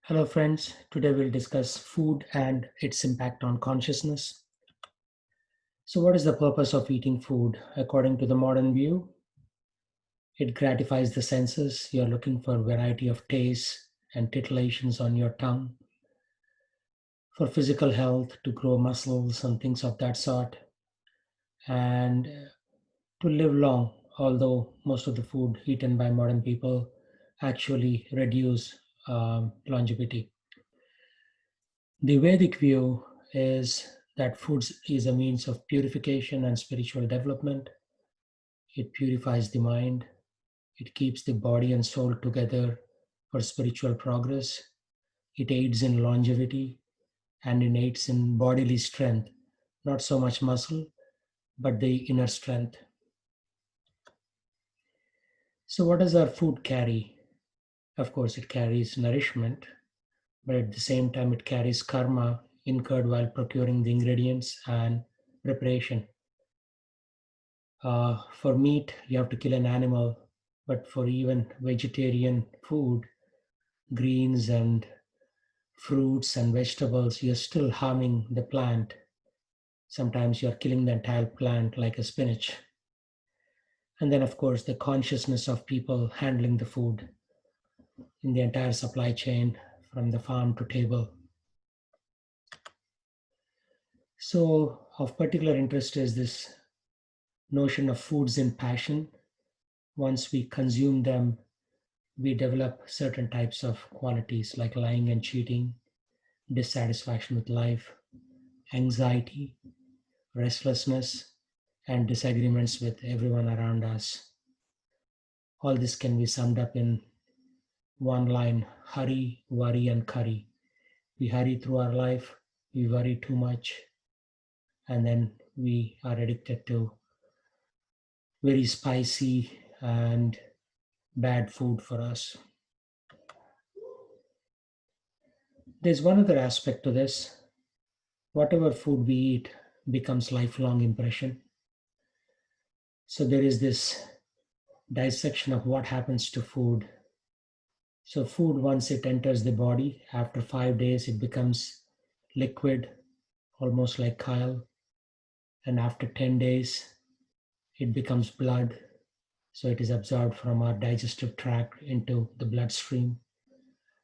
Hello, friends. Today we'll discuss food and its impact on consciousness. So, what is the purpose of eating food? According to the modern view, it gratifies the senses. You're looking for variety of tastes and titillations on your tongue, for physical health, to grow muscles and things of that sort, and to live long. Although most of the food eaten by modern people actually reduce longevity. The Vedic view is that food is a means of purification and spiritual development. It purifies the mind, it keeps the body and soul together for spiritual progress, it aids in longevity, and it aids in bodily strength, not so much muscle, but the inner strength. So, what does our food carry? Of course, it carries nourishment, but at the same time, it carries karma incurred while procuring the ingredients and preparation. For meat, you have to kill an animal, but for even vegetarian food, greens and fruits and vegetables, you're still harming the plant. Sometimes you're killing the entire plant, like a spinach. And then, of course, the consciousness of people handling the food in the entire supply chain from the farm to table. So, of particular interest is this notion of foods in passion. Once we consume them, we develop certain types of qualities like lying and cheating, dissatisfaction with life, anxiety, restlessness, and disagreements with everyone around us. All this can be summed up in one line: hurry, worry, and curry. We hurry through our life, we worry too much, and then we are addicted to very spicy and bad food for us. There's one other aspect to this. Whatever food we eat becomes lifelong impression. So there is this dissection of what happens to food. So food, once it enters the body, after 5 days it becomes liquid, almost like chyle, and after 10 days it becomes blood. So it is absorbed from our digestive tract into the bloodstream.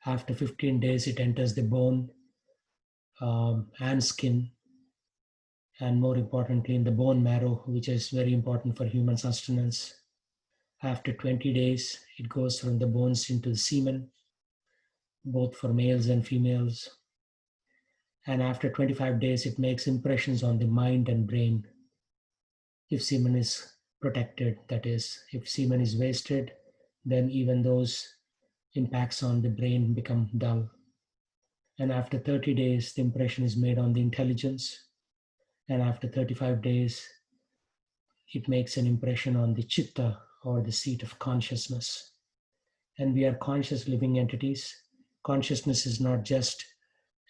After 15 days it enters the bone and skin, and more importantly in the bone marrow, which is very important for human sustenance. After 20 days, it goes from the bones into the semen, both for males and females. And after 25 days, it makes impressions on the mind and brain. If semen is protected, that is, if semen is wasted, then even those impacts on the brain become dull. And after 30 days, the impression is made on the intelligence. And after 35 days, it makes an impression on the chitta, or the seat of consciousness. And we are conscious living entities. Consciousness is not just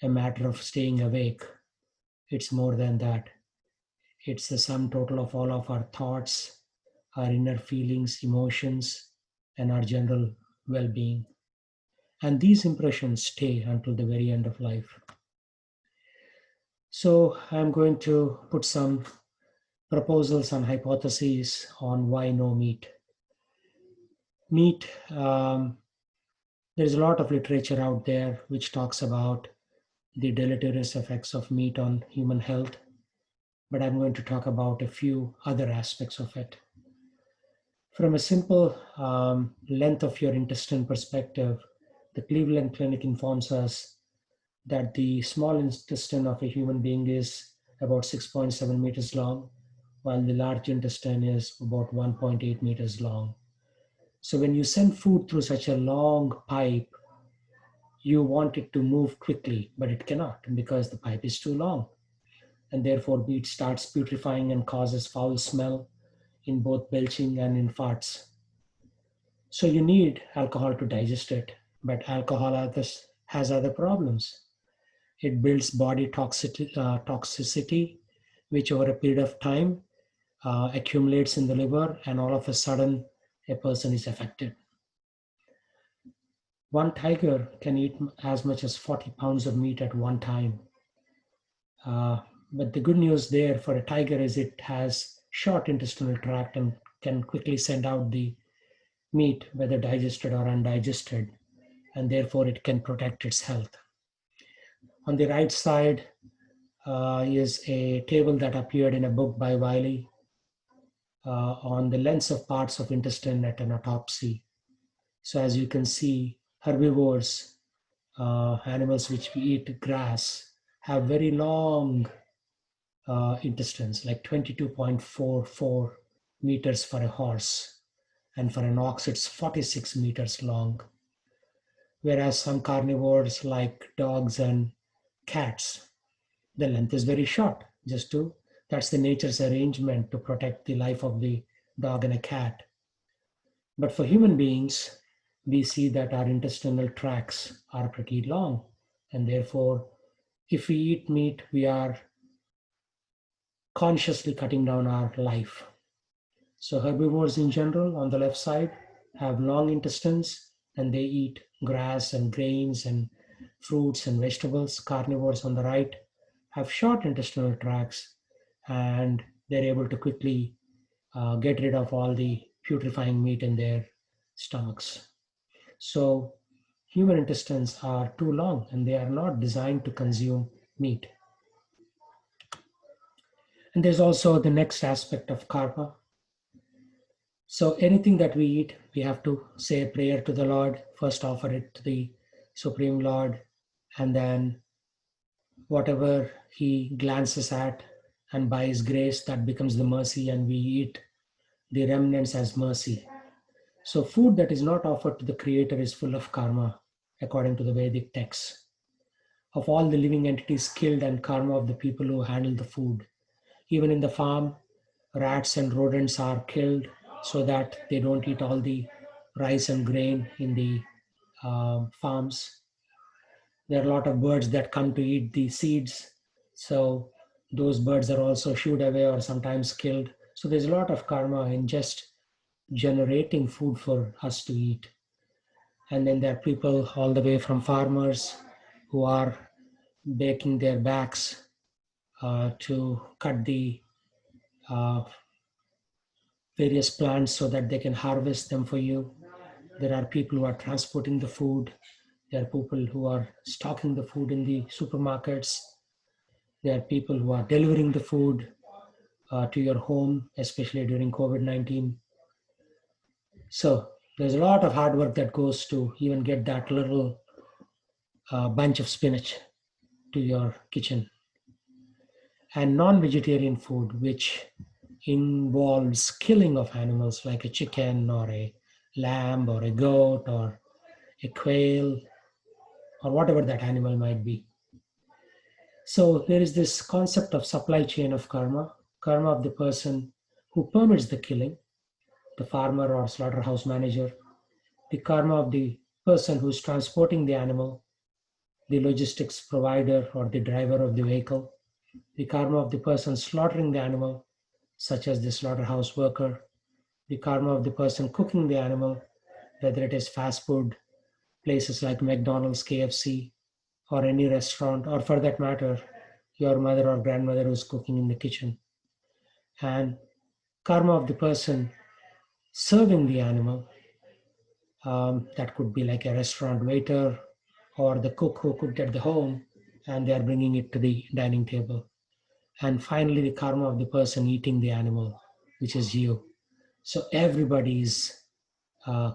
a matter of staying awake, it's more than that. It's the sum total of all of our thoughts, our inner feelings, emotions, and our general well being. And these impressions stay until the very end of life. So, I'm going to put some proposals and hypotheses on why no meat. Meat, there's a lot of literature out there which talks about the deleterious effects of meat on human health, but I'm going to talk about a few other aspects of it. From a simple length of your intestine perspective, the Cleveland Clinic informs us that the small intestine of a human being is about 6.7 meters long, while the large intestine is about 1.8 meters long. So when you send food through such a long pipe, you want it to move quickly, but it cannot because the pipe is too long. And therefore, meat starts putrefying and causes foul smell in both belching and in farts. So you need alcohol to digest it, but alcohol has other problems. It builds body toxicity, which over a period of time accumulates in the liver, and all of a sudden, a person is affected. One tiger can eat as much as 40 pounds of meat at one time. Uh, but the good news there for a tiger is it has short intestinal tract and can quickly send out the meat, whether digested or undigested, and therefore it can protect its health. On the right side is a table that appeared in a book by Wiley on the lengths of parts of intestine at an autopsy. So, as you can see, herbivores, animals which we eat grass, have very long intestines, like 22.44 meters for a horse, and for an ox, it's 46 meters long. Whereas some carnivores, like dogs and cats, the length is very short, just to that's the nature's arrangement to protect the life of the dog and a cat. But for human beings, we see that our intestinal tracts are pretty long, and therefore, if we eat meat, we are consciously cutting down our life. So, herbivores in general on the left side have long intestines and they eat grass and grains and fruits and vegetables. Carnivores on the right have short intestinal tracts and they're able to quickly get rid of all the putrefying meat in their stomachs. So, human intestines are too long and they are not designed to consume meat. And there's also the next aspect of karma. So, anything that we eat, we have to say a prayer to the Lord, first offer it to the Supreme Lord, and then whatever He glances at, and by His grace, that becomes the mercy, and we eat the remnants as mercy. So, food that is not offered to the Creator is full of karma, according to the Vedic texts. Of all the living entities killed and karma of the people who handle the food. Even in the farm, rats and rodents are killed so that they don't eat all the rice and grain in the farms. There are a lot of birds that come to eat the seeds. So those birds are also shooed away or sometimes killed. So there's a lot of karma in just generating food for us to eat. And then there are people all the way from farmers who are breaking their backs to cut the uh, various plants so that they can harvest them for you. There are people who are transporting the food. There are people who are stocking the food in the supermarkets. There are people who are delivering the food to your home, especially during COVID 19. So there's a lot of hard work that goes to even get that little bunch of spinach to your kitchen. And non vegetarian food, which involves killing of animals like a chicken or a lamb or a goat or a quail or whatever that animal might be. So there is this concept of supply chain of karma, karma of the person who permits the killing, the farmer or slaughterhouse manager, the karma of the person who is transporting the animal, the logistics provider or the driver of the vehicle, the karma of the person slaughtering the animal, such as the slaughterhouse worker, the karma of the person cooking the animal, whether it is fast food places like McDonald's, KFC, or any restaurant, or for that matter, your mother or grandmother who's cooking in the kitchen. And karma of the person serving the animal, that could be like a restaurant waiter or the cook who cooked at the home and they are bringing it to the dining table. And finally, the karma of the person eating the animal, which is you. So everybody's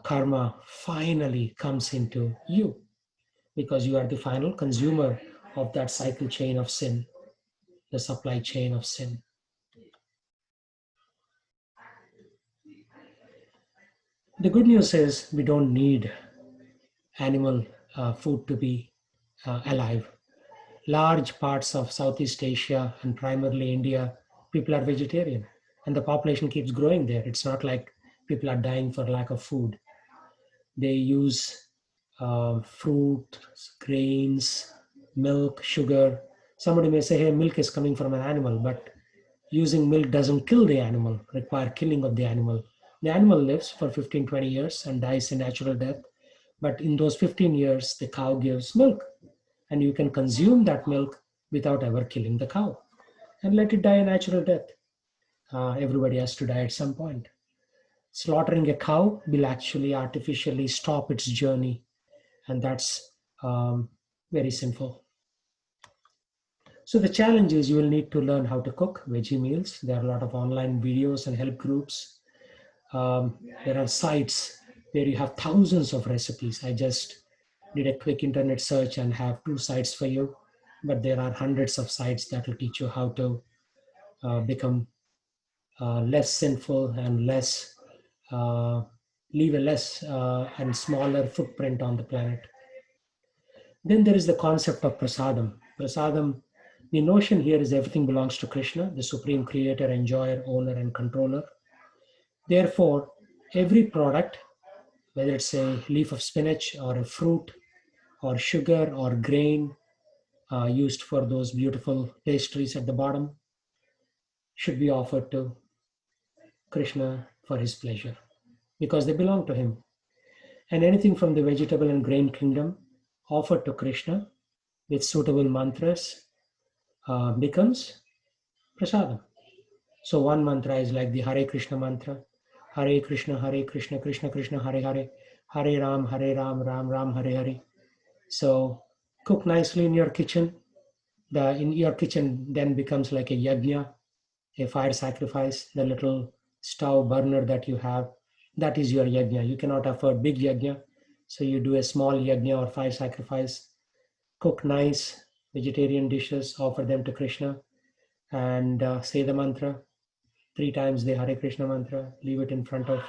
karma finally comes into you because you are the final consumer of that cycle chain of sin, the supply chain of sin. The good news is we don't need animal food to be alive. Large parts of Southeast Asia and primarily India, people are vegetarian and the population keeps growing there. It's not like people are dying for lack of food. They use fruit, grains, milk, sugar. Somebody may say, hey, milk is coming from an animal, but using milk doesn't kill the animal, require killing of the animal. The animal lives for 15, 20 years and dies a natural death. But in those 15 years, the cow gives milk, and you can consume that milk without ever killing the cow and let it die a natural death. Everybody has to die at some point. Slaughtering a cow will actually artificially stop its journey, and that's very sinful. So the challenge is you will need to learn how to cook veggie meals. There are a lot of online videos and help groups. There are sites where you have thousands of recipes. I just did a quick internet search and have two sites for you, but there are hundreds of sites that will teach you how to become less sinful and less uh, leave a less and smaller footprint on the planet. Then there is the concept of prasadam. Prasadam, the notion here is everything belongs to Krishna, the supreme creator, enjoyer, owner, and controller. Therefore, every product, whether it's a leaf of spinach or a fruit or sugar or grain used for those beautiful pastries at the bottom, should be offered to Krishna for his pleasure because they belong to him. And anything from the vegetable and grain kingdom offered to Krishna with suitable mantras becomes prasadam. So one mantra is like the Hare Krishna mantra, Hare Krishna, Krishna Krishna, Hare Hare, Hare Ram, Ram Ram, Hare Hare. So cook nicely in your kitchen. The in your kitchen then becomes like a yajna, a fire sacrifice. The little stove burner that you have, that is your yajna. You cannot afford big yajna, so you do a small yajna or fire sacrifice. Cook nice vegetarian dishes, offer them to Krishna, and say the mantra three times, the Hare Krishna mantra. Leave it in front of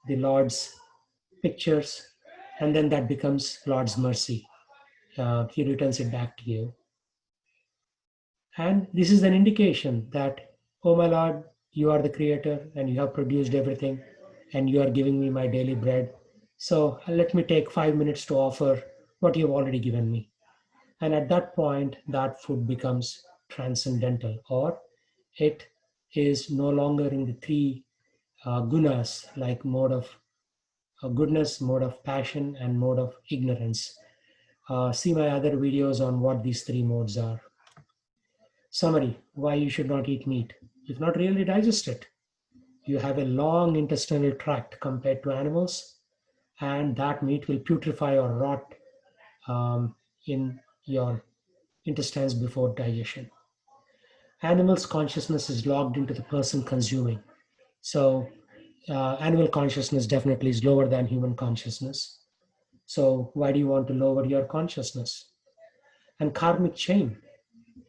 the Lord's pictures, and then that becomes Lord's mercy. He returns it back to you. And this is an indication that, oh my Lord, you are the creator and you have produced everything and you are giving me my daily bread. So let me take 5 minutes to offer what you have already given me. And at that point, that food becomes transcendental, or it is no longer in the three gunas like mode of goodness, mode of passion, and mode of ignorance. See my other videos on what these three modes are. Summary: why you should not eat meat. You cannot really digest it. You have a long intestinal tract compared to animals, and that meat will putrefy or rot in your intestines before digestion. Animals' consciousness is logged into the person consuming. So, animal consciousness definitely is lower than human consciousness. So, why do you want to lower your consciousness? And karmic chain.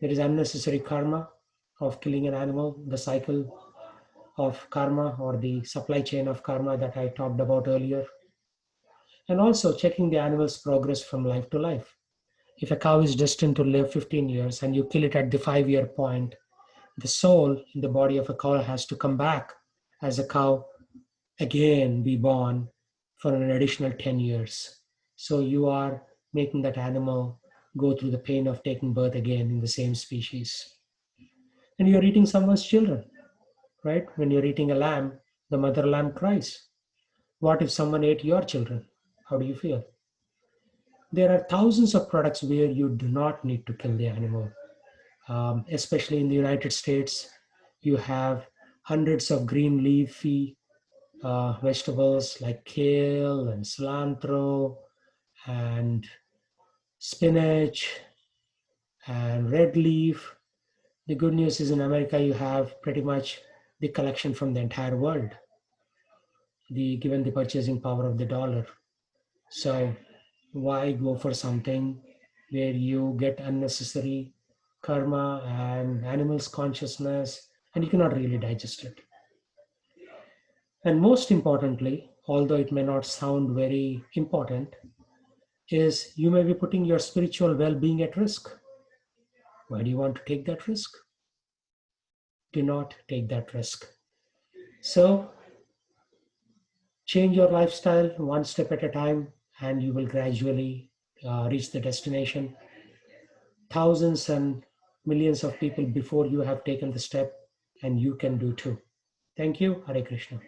There is unnecessary karma of killing an animal, the cycle of karma or the supply chain of karma that I talked about earlier. And also checking the animal's progress from life to life. If a cow is destined to live 15 years and you kill it at the 5 year point, the soul in the body of a cow has to come back as a cow, again be born for an additional 10 years. So you are making that animal go through the pain of taking birth again in the same species. And you're eating someone's children, right? When you're eating a lamb, the mother lamb cries. What if someone ate your children? How do you feel? There are thousands of products where you do not need to kill the animal. Especially in the United States, you have hundreds of green leafy vegetables like kale and cilantro and spinach and red leaf. The good news is in America, you have pretty much the collection from the entire world, given the purchasing power of the dollar. So why go for something where you get unnecessary karma and animals consciousness and you cannot really digest it? And most importantly, although it may not sound very important, is you may be putting your spiritual well-being at risk. Why do you want to take that risk? Do not take that risk. So change your lifestyle one step at a time and you will gradually reach the destination. Thousands and millions of people before you have taken the step, and you can do too. Thank you. Hare Krishna.